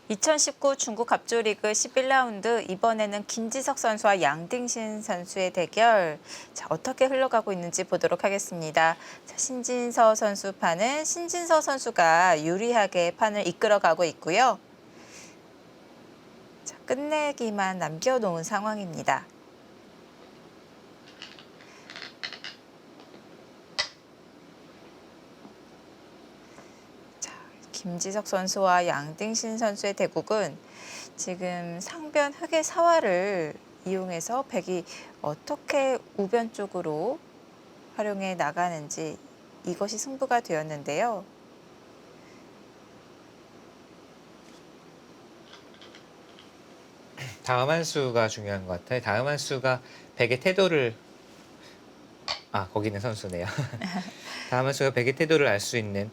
2019 중국 갑조리그 11라운드 이번에는 김지석 선수와 양딩신 선수의 대결. 자, 어떻게 흘러가고 있는지 보도록 하겠습니다. 자, 신진서 선수 판은 신진서 선수가 유리하게 판을 이끌어가고 있고요. 자, 끝내기만 남겨놓은 상황입니다. 김지석 선수와 양딩신 선수의 대국은 지금 상변 흑의 사활을 이용해서 백이 어떻게 우변 쪽으로 활용해 나가는지 이것이 승부가 되었는데요. 다음 한 수가 중요한 것 같아요. 다음 한 수가 백의 태도를 거기는 선수네요. 다음 한 수가 백의 태도를 알 수 있는,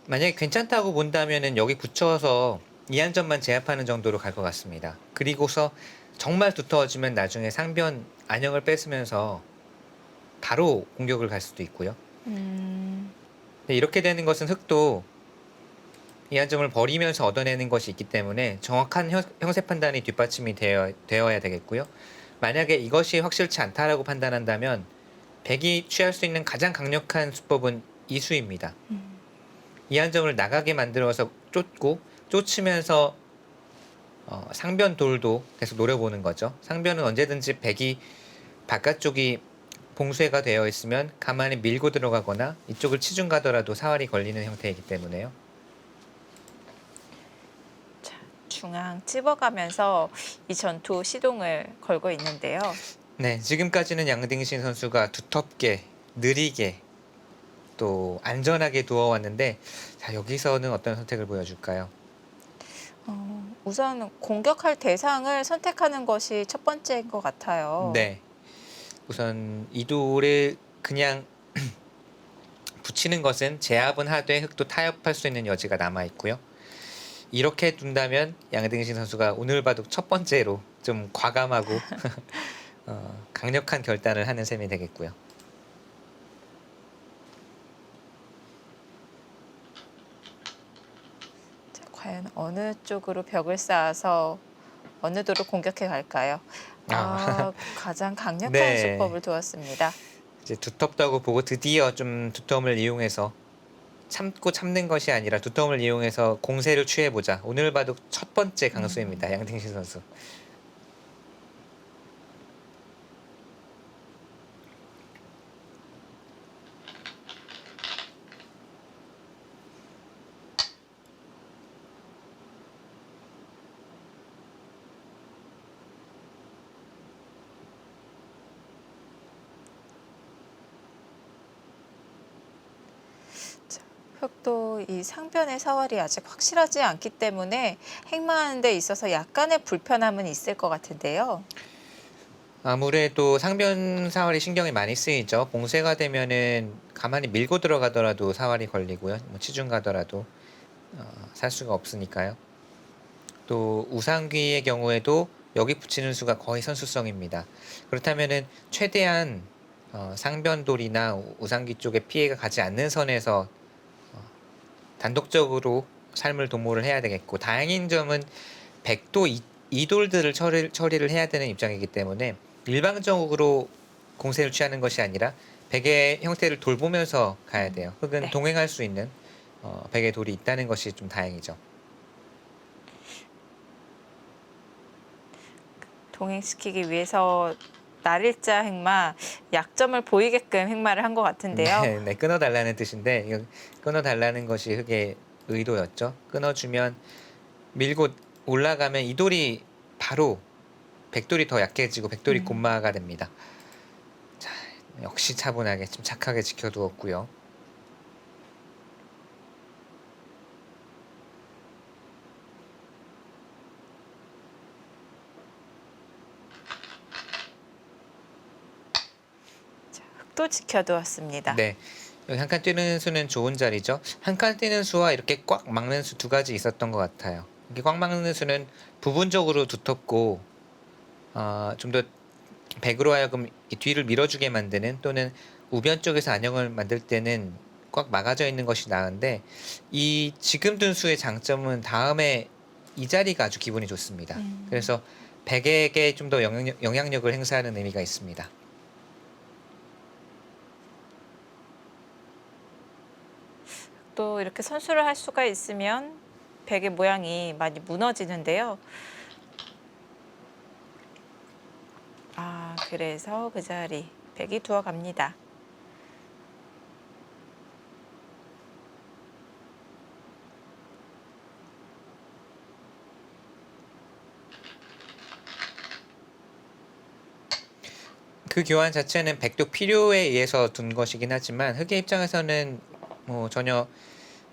만약에 괜찮다고 본다면은 여기 붙여서 2한점만 제압하는 정도로 갈 것 같습니다. 그리고서 정말 두터워지면 나중에 상변 안형을 뺏으면서 바로 공격을 갈 수도 있고요. 근데 이렇게 되는 것은 흑도 2한점을 버리면서 얻어내는 것이 있기 때문에 정확한 형세 판단이 뒷받침이 되어야 되겠고요. 만약에 이것이 확실치 않다라고 판단한다면 백이 취할 수 있는 가장 강력한 수법은 이수입니다. 이한점을 나가게 만들어서 쫓으면서 상변 돌도 계속 노려보는 거죠. 상변은 언제든지 백이 바깥쪽이 봉쇄가 되어 있으면 가만히 밀고 들어가거나 이쪽을 치중 가더라도 사활이 걸리는 형태이기 때문에요. 자, 중앙 찝어가면서 이 전투 시동을 걸고 있는데요. 네, 지금까지는 양딩신 선수가 두텁게, 느리게, 또 안전하게 두어왔는데, 자, 여기서는 어떤 선택을 보여줄까요? 우선 공격할 대상을 선택하는 것이 첫 번째인 것 같아요. 네, 우선 이 돌을 그냥 붙이는 것은 제압은 하되 흑도 타협할 수 있는 여지가 남아 있고요. 이렇게 둔다면 양딩신 선수가 오늘 봐도 첫 번째로 좀 과감하고 강력한 결단을 하는 셈이 되겠고요. 자, 과연 어느 쪽으로 벽을 쌓아서 어느 도로 공격해 갈까요? 가장 강력한 네. 수법을 두었습니다. 이제 두텁다고 보고 드디어 좀 두터움을 이용해서 참고 참는 것이 아니라 두터움을 이용해서 공세를 취해보자. 오늘 봐도 첫 번째 강수입니다. 양딩신 선수. 흑도 이 상변의 사활이 아직 확실하지 않기 때문에 행마하는 데 있어서 약간의 불편함은 있을 것 같은데요. 아무래도 상변 사활이 신경이 많이 쓰이죠. 봉쇄가 되면은 가만히 밀고 들어가더라도 사활이 걸리고요. 뭐 치중 가더라도 살 수가 없으니까요. 또 우상귀의 경우에도 여기 붙이는 수가 거의 선수성입니다. 그렇다면은 최대한 상변돌이나 우상귀 쪽에 피해가 가지 않는 선에서 단독적으로 삶을 도모를 해야 되겠고, 다행인 점은 백도 이 돌들을 처리를 해야 되는 입장이기 때문에 일방적으로 공세를 취하는 것이 아니라 백의 형태를 돌보면서 가야 돼요. 흑은 네. 동행할 수 있는 백의 돌이 있다는 것이 좀 다행이죠. 동행시키기 위해서 날일자 행마, 약점을 보이게끔 행마를 한 것 같은데요. 네, 네, 끊어달라는 뜻인데 이거 끊어달라는 것이 흑의 의도였죠. 끊어주면 밀고 올라가면 이 돌이 바로 백돌이 더 약해지고 백돌이 곤마가 됩니다. 자, 역시 차분하게 침착하게 지켜두었고요. 흑도 지켜두었습니다. 네, 여기 한 칸 뛰는 수는 좋은 자리죠. 한 칸 뛰는 수와 이렇게 꽉 막는 수 두 가지 있었던 것 같아요. 이렇게 꽉 막는 수는 부분적으로 두텁고 좀 더 백으로 하여금 뒤를 밀어주게 만드는, 또는 우변 쪽에서 안형을 만들 때는 꽉 막아져 있는 것이 나은데, 이 지금 둔 수의 장점은 다음에 이 자리가 아주 기분이 좋습니다. 그래서 백에게 좀 더 영향력을 행사하는 의미가 있습니다. 또 이렇게 선수를 할 수가 있으면 백의 모양이 많이 무너지는데요. 아, 그래서 그 자리 백이 두어 갑니다. 그 교환 자체는 백도 필요에 의해서 둔 것이긴 하지만 흑의 입장에서는 뭐 전혀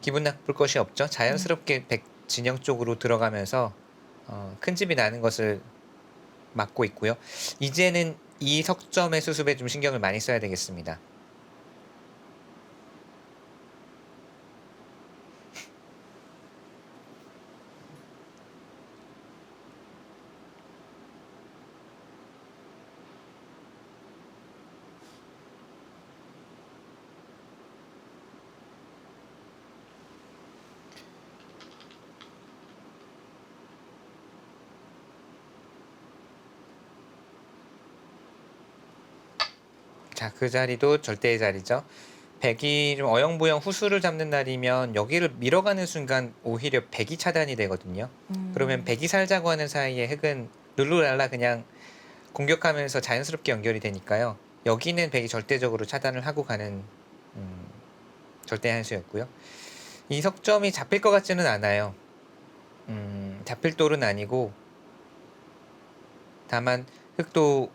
기분 나쁠 것이 없죠. 자연스럽게 백 진영 쪽으로 들어가면서 큰 집이 나는 것을 막고 있고요. 이제는 이 석점의 수습에 좀 신경을 많이 써야 되겠습니다. 자, 그 자리도 절대의 자리죠. 백이 좀 어영부영 후수를 잡는 날이면 여기를 밀어가는 순간 오히려 백이 차단이 되거든요. 그러면 백이 살자고 하는 사이에 흑은 룰루랄라 그냥 공격하면서 자연스럽게 연결이 되니까요. 여기는 백이 절대적으로 차단을 하고 가는 절대 한수였고요. 이 석점이 잡힐 것 같지는 않아요. 잡힐 돌은 아니고 다만 흑도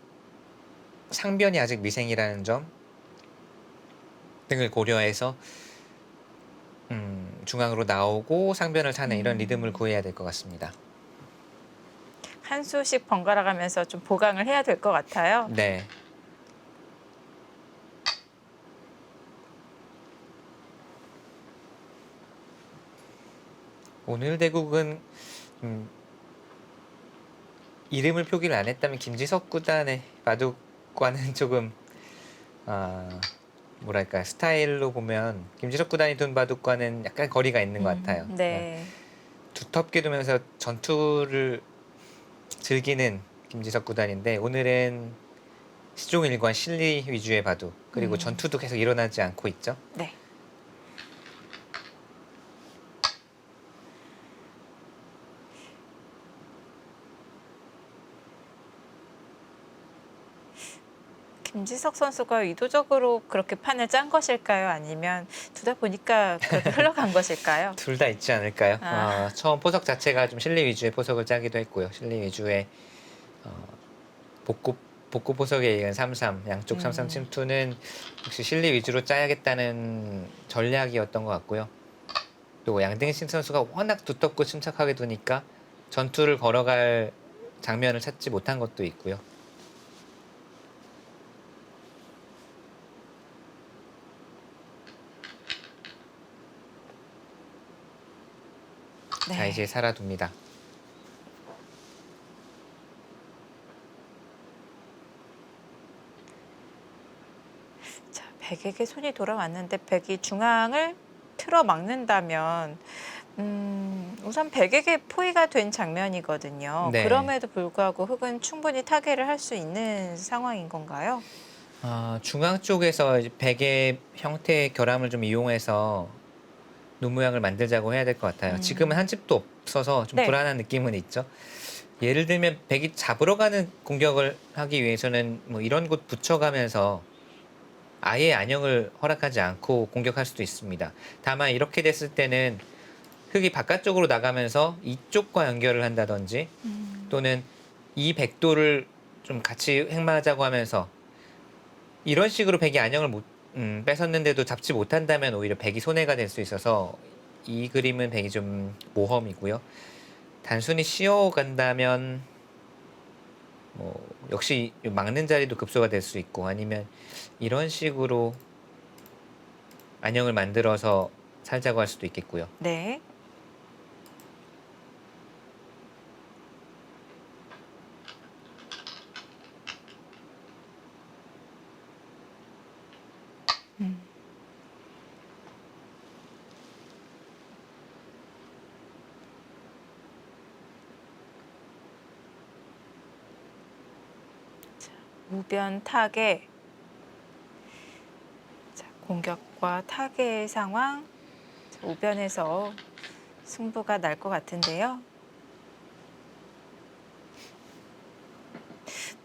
상변이 아직 미생이라는 점 등을 고려해서 중앙으로 나오고 상변을 타는 이런 리듬을 구해야 될 것 같습니다. 한 수씩 번갈아 가면서 좀 보강을 해야 될 것 같아요. 네. 오늘 대국은 이름을 표기를 안 했다면 김지석 구단의 바둑과는 조금 뭐랄까 스타일로 보면 김지석 구단이 둔 바둑과는 약간 거리가 있는 것 같아요. 네. 두텁게 두면서 전투를 즐기는 김지석 구단인데 오늘은 시종일관 실리 위주의 바둑 그리고 전투도 계속 일어나지 않고 있죠. 네. 김지석 선수가 의도적으로 그렇게 판을 짠 것일까요? 아니면 두다 보니까 그렇게 흘러간 것일까요? 둘 다 있지 않을까요? 아. 처음 포석 자체가 좀 실리 위주의 포석을 짜기도 했고요. 실리 위주의 복구 포석에 의한 3-3 양쪽 3-3 침투는 역시 실리 위주로 짜야겠다는 전략이었던 것 같고요. 또 양등신 선수가 워낙 두텁고 침착하게 두니까 전투를 걸어갈 장면을 찾지 못한 것도 있고요. 자, 네. 이제 살아둡니다. 자, 백에게 손이 돌아왔는데 백이 중앙을 틀어 막는다면 우선 백에게 포위가 된 장면이거든요. 네. 그럼에도 불구하고 흑은 충분히 타개를 할 수 있는 상황인 건가요? 중앙 쪽에서 이제 백의 형태의 결함을 좀 이용해서 눈 모양을 만들자고 해야 될 것 같아요. 지금은 한 집도 없어서 좀 네. 불안한 느낌은 있죠. 예를 들면 백이 잡으러 가는 공격을 하기 위해서는 뭐 이런 곳 붙여가면서 아예 안형을 허락하지 않고 공격할 수도 있습니다. 다만 이렇게 됐을 때는 흑이 바깥쪽으로 나가면서 이쪽과 연결을 한다든지 또는 이 백도를 좀 같이 행마하자고 하면서 이런 식으로 백이 안형을 뺏었는데도 잡지 못한다면 오히려 백이 손해가 될 수 있어서 이 그림은 백이 좀 모험이고요. 단순히 씌워간다면 뭐 역시 막는 자리도 급소가 될 수 있고 아니면 이런 식으로 안형을 만들어서 살자고 할 수도 있겠고요. 네. 우변 타계, 자, 공격과 타계의 상황, 자, 우변에서 승부가 날 것 같은데요.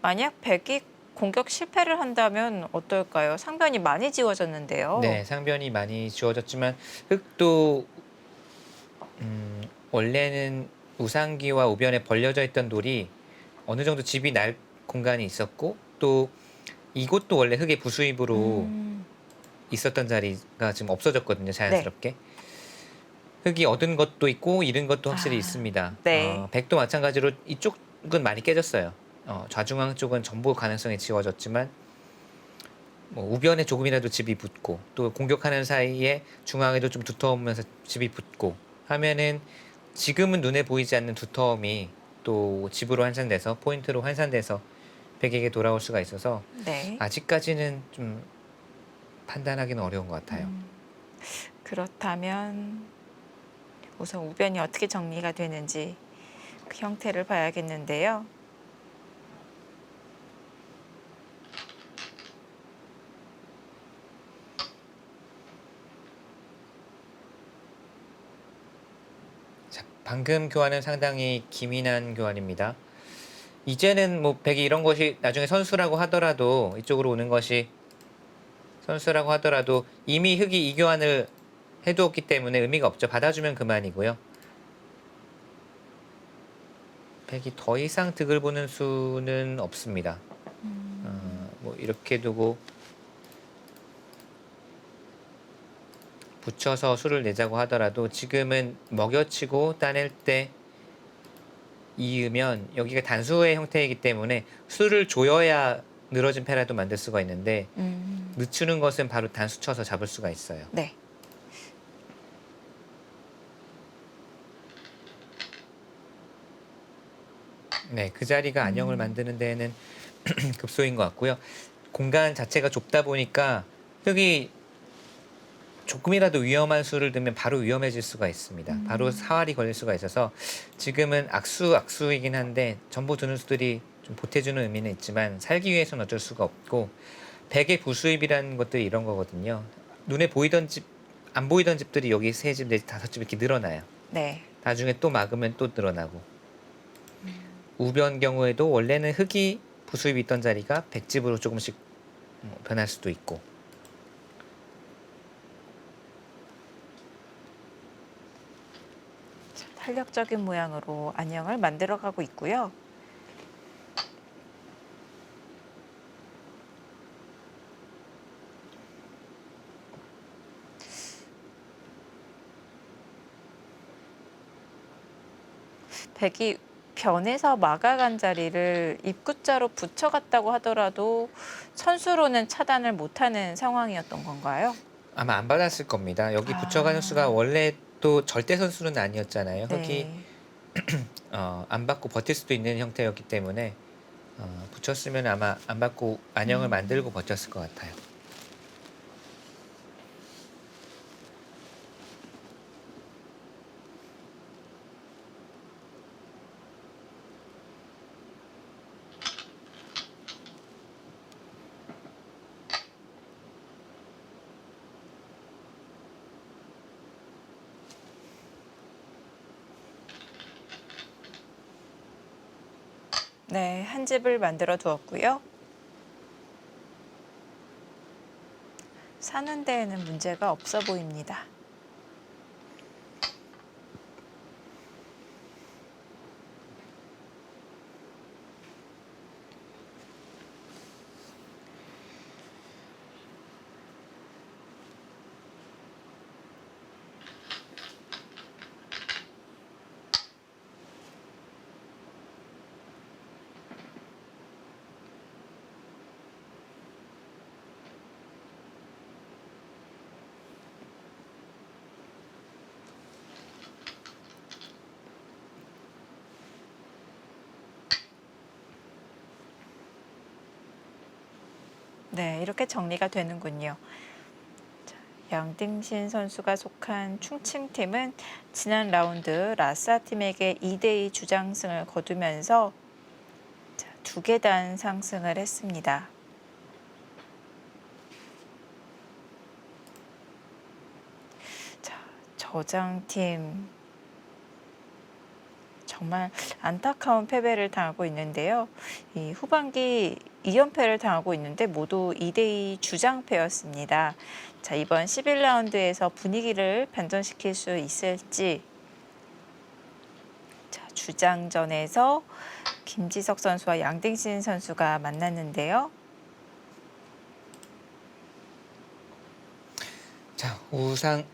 만약 백이 공격 실패를 한다면 어떨까요? 상변이 많이 지워졌는데요. 네, 상변이 많이 지워졌지만 흙도 원래는 우상기와 우변에 벌려져 있던 돌이 어느 정도 집이 날 공간이 있었고 또 이곳도 원래 흙의 부수입으로 있었던 자리가 지금 없어졌거든요, 자연스럽게. 흙이 얻은 것도 있고 잃은 것도 확실히 아, 있습니다. 네. 백도 마찬가지로 이쪽은 많이 깨졌어요. 좌중앙 쪽은 전부 가능성이 지워졌지만 뭐 우변에 조금이라도 집이 붙고 또 공격하는 사이에 중앙에도 좀 두터우면서 집이 붙고 하면은 지금은 눈에 보이지 않는 두터움이 또 집으로 환산돼서 포인트로 환산돼서 백에게 돌아올 수가 있어서 네. 아직까지는 좀 판단하기는 어려운 것 같아요. 그렇다면 우선 우변이 어떻게 정리가 되는지 그 형태를 봐야겠는데요. 자, 방금 교환은 상당히 기민한 교환입니다. 이제는 뭐 백이 이런 것이 나중에 선수라고 하더라도 이쪽으로 오는 것이 선수라고 하더라도 이미 흙이 이 교환을 해두었기 때문에 의미가 없죠. 받아주면 그만이고요. 백이 더 이상 득을 보는 수는 없습니다. 뭐 이렇게 두고 붙여서 수를 내자고 하더라도 지금은 먹여치고 따낼 때 이으면 여기가 단수의 형태이기 때문에 수를 조여야 늘어진 패라도 만들 수가 있는데 늦추는 것은 바로 단수 쳐서 잡을 수가 있어요. 네. 네, 그 자리가 안녕을 만드는 데에는 급소인 것 같고요. 공간 자체가 좁다 보니까 흙이 조금이라도 위험한 수를 두면 바로 위험해질 수가 있습니다. 바로 사활이 걸릴 수가 있어서 지금은 악수이긴 한데 전부 두는 수들이 좀 보태주는 의미는 있지만 살기 위해서는 어쩔 수가 없고 백의 부수입이라는 것들이 이런 거거든요. 눈에 보이던 집, 안 보이던 집들이 여기 세 집, 네 집, 다섯 집 이렇게 늘어나요. 네. 나중에 또 막으면 또 늘어나고 우변 경우에도 원래는 흙이 부수입이 있던 자리가 백집으로 조금씩 변할 수도 있고 탄력적인 모양으로 안녕을 만들어가고 있고요. 백이 변에서 막아간 자리를 입구자로 붙여갔다고 하더라도 선수로는 차단을 못하는 상황이었던 건가요? 아마 안 받았을 겁니다. 여기 아. 붙여가는 수가 원래 또 절대 선수는 아니었잖아요. 흙이 네. 안 받고 버틸 수도 있는 형태였기 때문에 붙였으면 아마 안 받고 안형을 만들고 버텼을 것 같아요. 네, 한 집을 만들어 두었고요. 사는 데에는 문제가 없어 보입니다. 네, 이렇게 정리가 되는군요. 자, 양딩신 선수가 속한 충칭팀은 지난 라운드 라싸 팀에게 2대2 주장승을 거두면서 자, 2계단 상승을 했습니다. 자, 저장팀 정말 안타까운 패배를 당하고 있는데요. 이 후반기 2연패를 당하고 있는데 모두 2대2 주장패였습니다. 자, 이번 11라운드에서 분위기를 반전시킬 수 있을지. 자, 주장전에서 김지석 선수와 양딩신 선수가 만났는데요. 자,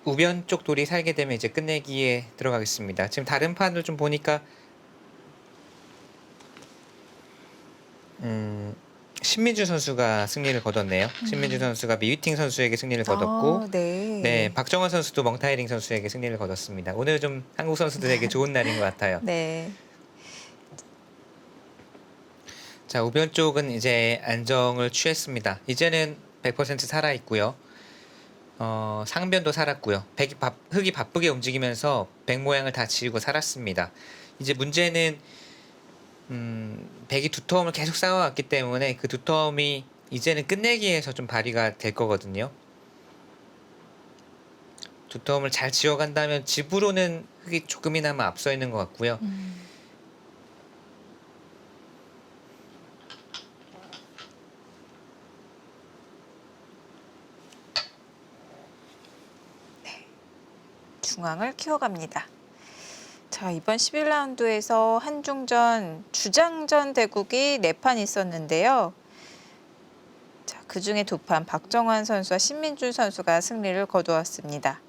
우변 쪽 돌이 살게 되면 이제 끝내기에 들어가겠습니다. 지금 다른 판을 좀 보니까 신민주 선수가 승리를 거뒀네요. 신민주 선수가 미유팅 선수에게 승리를 거뒀고, 네. 네, 박정환 선수도 멍타이링 선수에게 승리를 거뒀습니다. 오늘 좀 한국 선수들에게 좋은 날인 것 같아요. 네. 자, 우변 쪽은 이제 안정을 취했습니다. 이제는 100% 살아 있고요. 상변도 살았고요. 흙이 바쁘게 움직이면서 백 모양을 다 지우고 살았습니다. 이제 문제는 백이 두터움을 계속 쌓아왔기 때문에 그 두터움이 이제는 끝내기에서 좀 발휘가 될 거거든요. 두터움을 잘 지워간다면 집으로는 흙이 조금이나마 앞서 있는 것 같고요. 중앙을 키워갑니다. 자, 이번 11라운드에서 한중전 주장전 대국이 4판 있었는데요. 자, 그중에 2판 박정환 선수와 신민준 선수가 승리를 거두었습니다.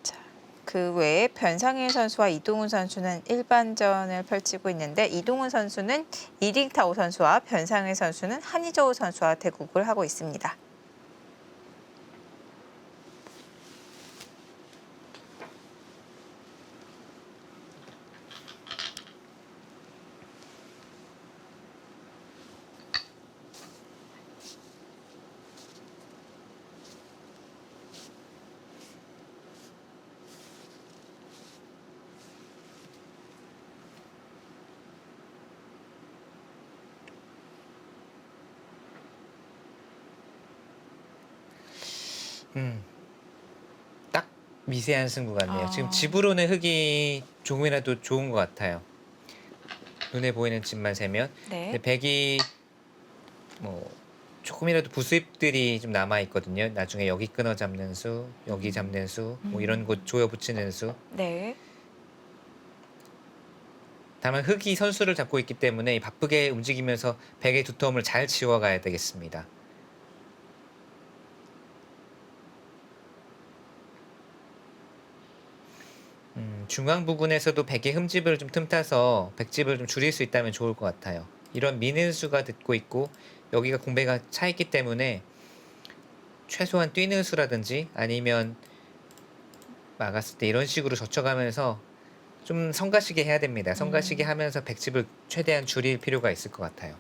자, 그 외에 변상일 선수와 이동훈 선수는 일반전을 펼치고 있는데 이동훈 선수는 이링타오 선수와 변상일 선수는 한희저우 선수와 대국을 하고 있습니다. 딱 미세한 승부 같네요. 아. 지금 집으로는 흙이 조금이라도 좋은 것 같아요. 눈에 보이는 집만 세면. 네. 근데 백이 뭐 조금이라도 부수입들이 좀 남아 있거든요. 나중에 여기 끊어 잡는 수, 여기 잡는 수, 뭐 이런 곳 조여 붙이는 수. 네. 다만 흙이 선수를 잡고 있기 때문에 바쁘게 움직이면서 백의 두터움을 잘 지워가야 되겠습니다. 중앙 부분에서도 백의 흠집을 좀 틈타서 백집을 좀 줄일 수 있다면 좋을 것 같아요. 이런 미는 수가 듣고 있고 여기가 공배가 차 있기 때문에 최소한 뛰는 수라든지 아니면 막았을 때 이런 식으로 젖혀가면서 좀 성가시게 해야 됩니다. 성가시게 하면서 백집을 최대한 줄일 필요가 있을 것 같아요.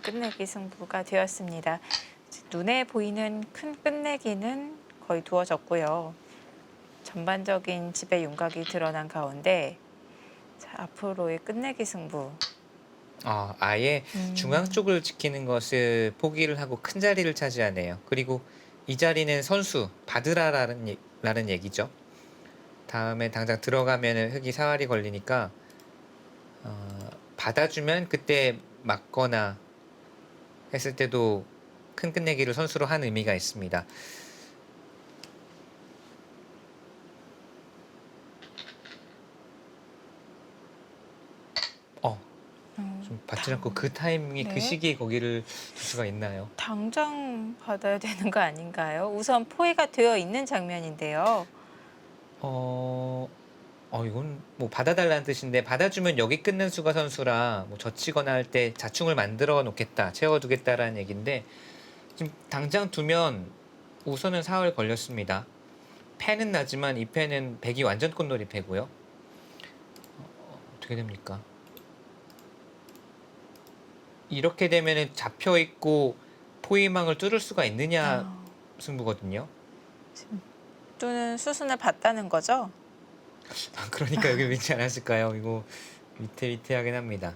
끝내기 승부가 되었습니다. 눈에 보이는 큰 끝내기는 거의 두어졌고요. 전반적인 지배 윤곽이 드러난 가운데 자, 앞으로의 끝내기 승부. 아예 중앙 쪽을 지키는 것을 포기를 하고 큰 자리를 차지하네요. 그리고 이 자리는 선수 받으라라는 얘기죠. 다음에 당장 들어가면 흙이 사활이 걸리니까 받아주면 그때 맞거나 했을 때도 큰 끝내기를 선수로 한 의미가 있습니다. 좀 받지 않고 그 타이밍에 네. 그 시기에 거기를 줄 수가 있나요? 당장 받아야 되는 거 아닌가요? 우선 포위가 되어 있는 장면인데요. 이건 뭐 받아달라는 뜻인데 받아주면 여기 끊는 수가 선수라 뭐 젖히거나 할 때 자충을 만들어 놓겠다, 채워두겠다라는 얘기인데 지금 당장 두면 우선은 4월 걸렸습니다. 패는 나지만 이 패는 백이 완전 꽃놀이 패고요. 어떻게 됩니까? 이렇게 되면은 잡혀 있고 포위망을 뚫을 수가 있느냐 아, 승부거든요. 또는 수순을 봤다는 거죠? 그러니까 여기 믿지 않았을까요? 이거 위태위태하긴 합니다.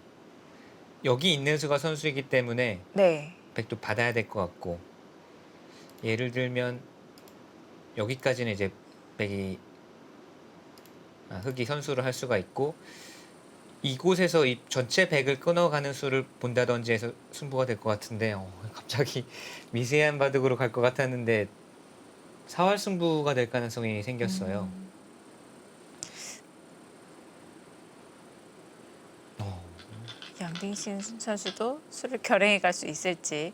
여기 있는 수가 선수이기 때문에 네. 백도 받아야 될 것 같고 예를 들면 여기까지는 이제 백이 흑이 선수를 할 수가 있고 이곳에서 이 전체 백을 끊어가는 수를 본다든지 해서 승부가 될 것 같은데 갑자기 미세한 바둑으로 갈 것 같았는데 사활 승부가 될 가능성이 생겼어요. 음, 어, 양딩신 선수도 수를 결행해 갈 수 있을지.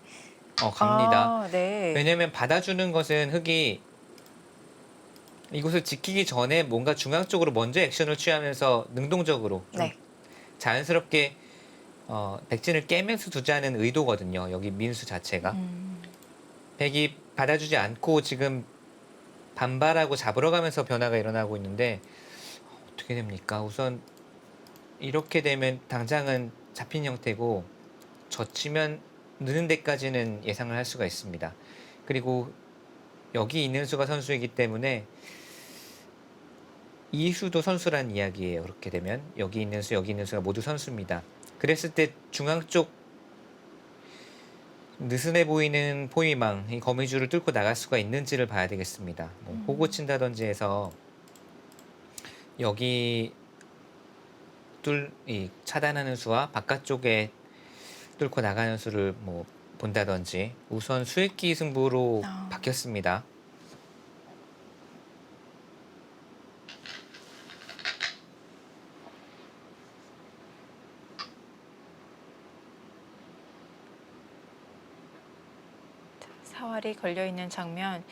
갑니다. 아, 네. 왜냐면 받아주는 것은 흑이 이곳을 지키기 전에 뭔가 중앙 쪽으로 먼저 액션을 취하면서 능동적으로 좀 네. 자연스럽게 백진을 깨면서 두자는 의도거든요. 여기 민수 자체가. 음, 백이 받아주지 않고 지금 반발하고 잡으러 가면서 변화가 일어나고 있는데 어떻게 됩니까? 우선 이렇게 되면 당장은 잡힌 형태고 젖히면 느는 데까지는 예상을 할 수가 있습니다. 그리고 여기 있는 수가 선수이기 때문에 이 수도 선수란 이야기예요. 그렇게 되면 여기 있는 수, 여기 있는 수가 모두 선수입니다. 그랬을 때 중앙 쪽 느슨해 보이는 포위망, 이 거미줄을 뚫고 나갈 수가 있는지를 봐야 되겠습니다. 뭐 호구 친다든지 해서 여기 이 차단하는 수와 바깥쪽에 뚫고 나가는 수를 뭐 본다든지 우선 수액기 승부로 아. 바뀌었습니다. 사활이 걸려 있는 장면,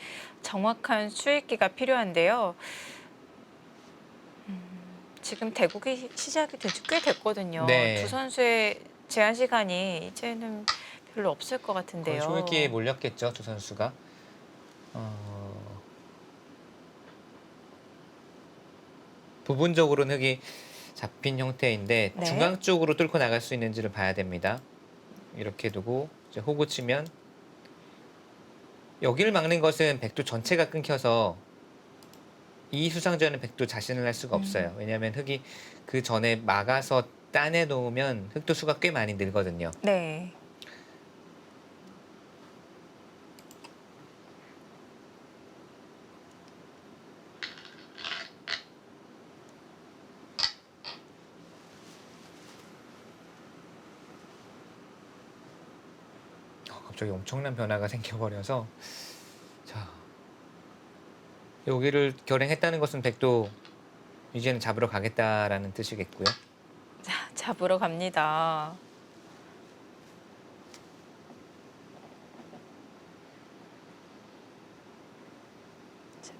정확한 수익기가 필요한데요. 지금 대국이 시작이 된 지 꽤 됐거든요. 네. 두 선수의 제한 시간이 이제는 별로 없을 것 거의 같은데요. 초읽기에 몰렸겠죠, 두 선수가. 어, 부분적으로는 흑이 잡힌 형태인데 네. 중앙 쪽으로 뚫고 나갈 수 있는지를 봐야 됩니다. 이렇게 두고 이제 호구 치면 여기를 막는 것은 백두 전체가 끊겨서 이 수상전은 백두 자신을 할 수가 없어요. 왜냐하면 흑이 그 전에 막아서 따내 놓으면 흑도 수가 꽤 많이 늘거든요. 네. 갑자기 엄청난 변화가 생겨버려서 자 여기를 결행했다는 것은 백도 이제는 잡으러 가겠다라는 뜻이겠고요. 자, 잡으러 갑니다. 자,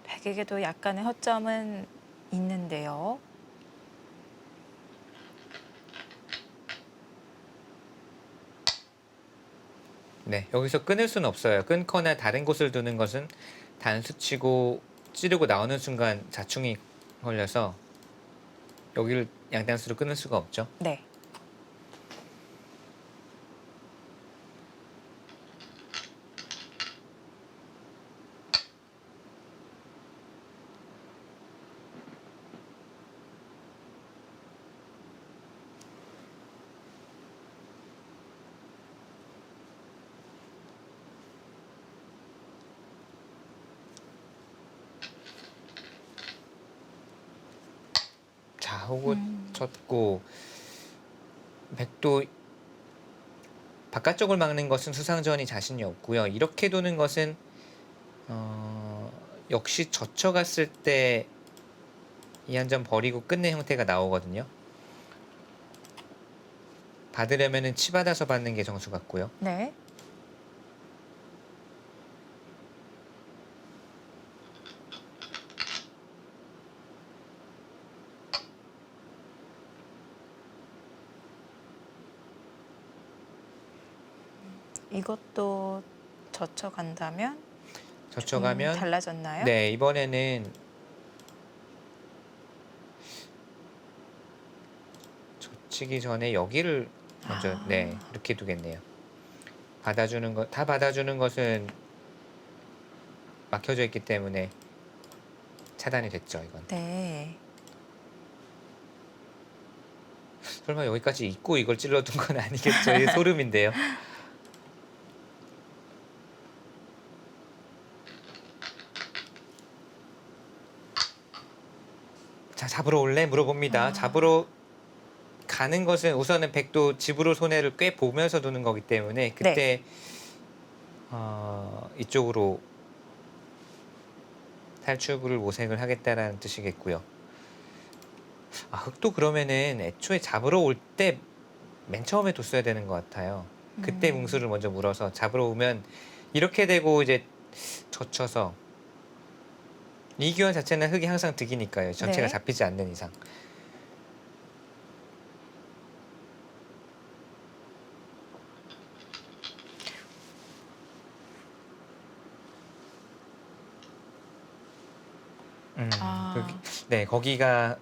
백에게도 약간의 허점은 있는데요. 네, 여기서 끊을 수는 없어요. 끊거나 다른 곳을 두는 것은 단수치고 찌르고 나오는 순간 자충이 걸려서 여기를 양단수로 끊을 수가 없죠. 네. 자, 호구 쳤고 백도 바깥쪽을 막는 것은 수상전이 자신이 없고요. 이렇게 도는 것은 역시 젖혀갔을 때 이 한 점 버리고 끝낸 형태가 나오거든요. 받으려면은 치받아서 받는 게 정수 같고요. 네. 이것도 젖혀간다면 젖혀가면 달라졌나요? 네, 이번에는 젖히기 전에 여기를 먼저 네, 이렇게 두겠네요. 받아주는 것, 다 받아주는 것은 막혀져 있기 때문에 차단이 됐죠, 이건. 네. 설마 여기까지 있고 이걸 찔러둔 건 아니겠죠? 이게 소름인데요. 자, 잡으러 올래? 물어봅니다. 잡으러 가는 것은 우선은 백도 집으로 손해를 꽤 보면서 두는 거기 때문에 그때 이쪽으로 탈출구를 모색을 하겠다라는 뜻이겠고요. 흑도 그러면은 애초에 잡으러 올 때 맨 처음에 뒀어야 되는 것 같아요. 그때 뭉수를 먼저 물어서 잡으러 오면 이렇게 되고 이제 젖혀서 이 교환 자체는 흑이 항상 득이니까요. 전체가 네. 잡히지 않는 이상. 아. 네, 거기가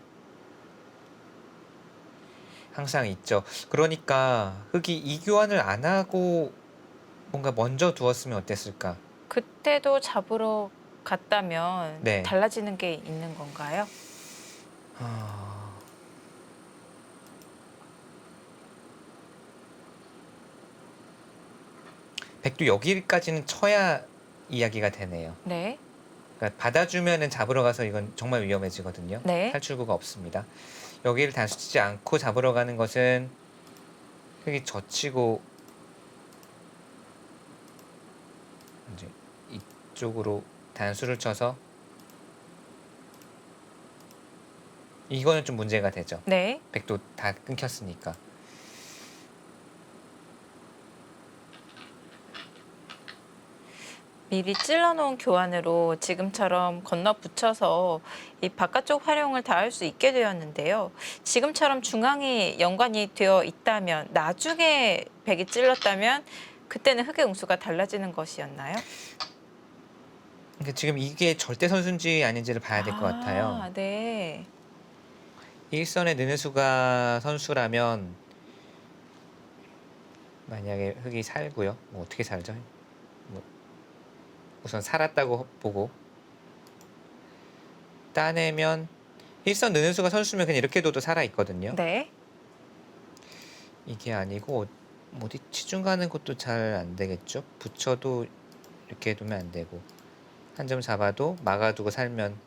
항상 있죠. 그러니까 흑이 이 교환을 안 하고 뭔가 먼저 두었으면 어땠을까? 그때도 잡으러 갔다면 네. 달라지는 게 있는 건가요? 아, 백도 여기까지는 쳐야 이야기가 되네요. 네. 그러니까 받아주면은 잡으러 가서 이건 정말 위험해지거든요. 네. 탈출구가 없습니다. 여기를 단수 치지 않고 잡으러 가는 것은 흑이 젖히고 이제 이쪽으로 단수를 쳐서 이거는 좀 문제가 되죠. 네. 백도 다 끊겼으니까. 미리 찔러놓은 교환으로 지금처럼 건너 붙여서 이 바깥쪽 활용을 다 할 수 있게 되었는데요. 지금처럼 중앙이 연관이 되어 있다면 나중에 백이 찔렀다면 그때는 흑의 응수가 달라지는 것이었나요? 그러니까 지금 이게 절대 선수인지 아닌지를 봐야 될 것 같아요. 네. 일선에 느느수가 선수라면 만약에 흑이 살고요. 뭐 어떻게 살죠? 뭐 우선 살았다고 보고 따내면 일선 느느수가 선수면 그냥 이렇게 둬도 살아 있거든요. 네. 이게 아니고 어디 치중 가는 것도 잘 안 되겠죠. 붙여도 이렇게 두면 안 되고 한 점 잡아도 막아두고 살면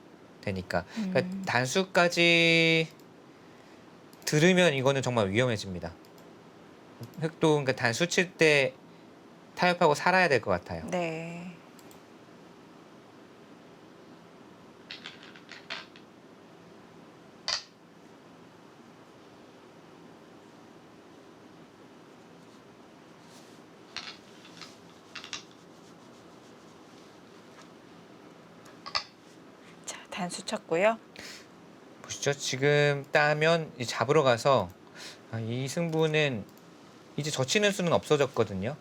되니까. 그러니까 단수까지 들으면 이거는 정말 위험해집니다. 흑도 그러니까 단수 칠 때 타협하고 살아야 될 것 같아요. 네. 자, 단수 쳤고요. 보시죠. 지금 따면 이 잡으러 가서 이 승부는 이제 젖히는 수는 없어졌거든요.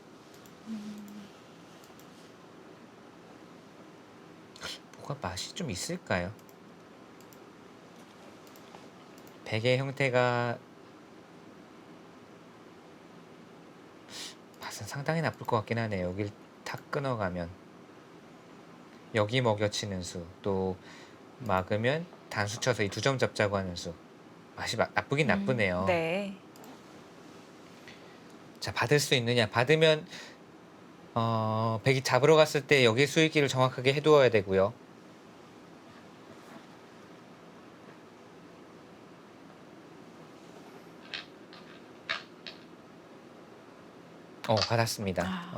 뭐가 맛이 좀 있을까요? 백의 형태가 맛은 상당히 나쁠 것 같긴 하네요. 여길 탁 끊어가면 여기 먹여치는 수, 또 막으면 단수 쳐서 이 두 점 잡자고 하는 수. 맛이 나쁘긴 나쁘네요. 네. 자, 받을 수 있느냐? 받으면 백이 잡으러 갔을 때 여기 수익기를 정확하게 해두어야 되고요. 받았습니다.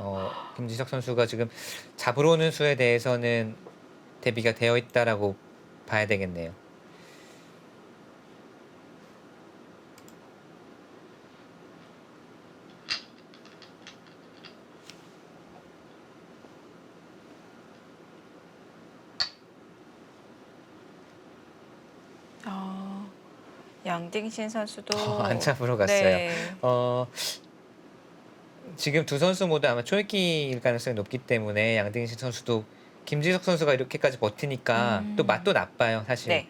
김지석 선수가 지금 잡으러 오는 수에 대해서는 대비가 되어 있다라고 봐야 되겠네요. 양딩신 선수도 안 잡으러 갔어요. 네. 지금 두 선수 모두 아마 초읽기일 가능성이 높기 때문에 양딩신 선수도 김지석 선수가 이렇게까지 버티니까 또 맛도 나빠요, 사실. 네.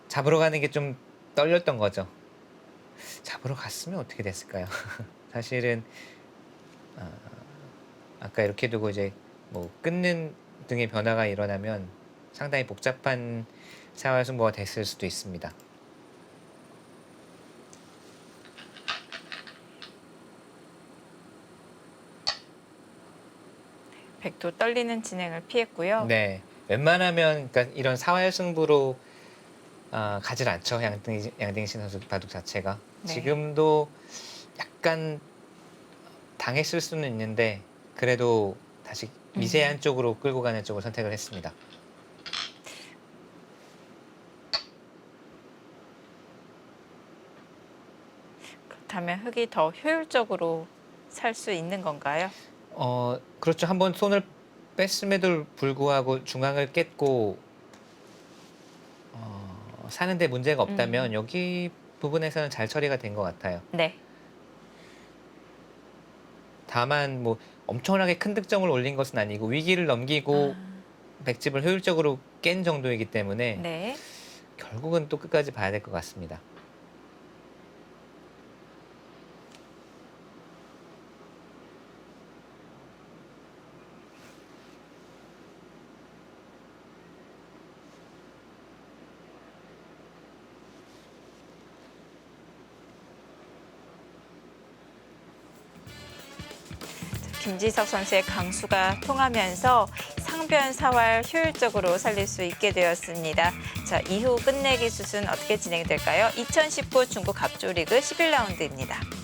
잡으러 가는 게 좀 떨렸던 거죠. 잡으러 갔으면 어떻게 됐을까요? 사실은 아까 이렇게 두고 이제 뭐 끊는 등의 변화가 일어나면 상당히 복잡한 사활 승부가 됐을 수도 있습니다. 백도 떨리는 진행을 피했고요. 네, 웬만하면 그러니까 이런 사활 승부로 가질 않죠. 양딩신 선수 바둑 자체가. 네. 지금도 약간 당했을 수는 있는데 그래도 다시 미세한 쪽으로 끌고 가는 쪽을 선택을 했습니다. 그렇다면 흙이 더 효율적으로 살 수 있는 건가요? 그렇죠. 한번 손을 뺐음에도 불구하고 중앙을 깼고 사는데 문제가 없다면 여기 부분에서는 잘 처리가 된 것 같아요. 네. 다만 뭐 엄청나게 큰 득점을 올린 것은 아니고 위기를 넘기고 백집을 효율적으로 깬 정도이기 때문에 네. 결국은 또 끝까지 봐야 될 것 같습니다. 김지석 선수의 강수가 통하면서 상변 사활 효율적으로 살릴 수 있게 되었습니다. 자, 이후 끝내기 수순 어떻게 진행될까요? 2019 중국 갑조리그 11라운드입니다.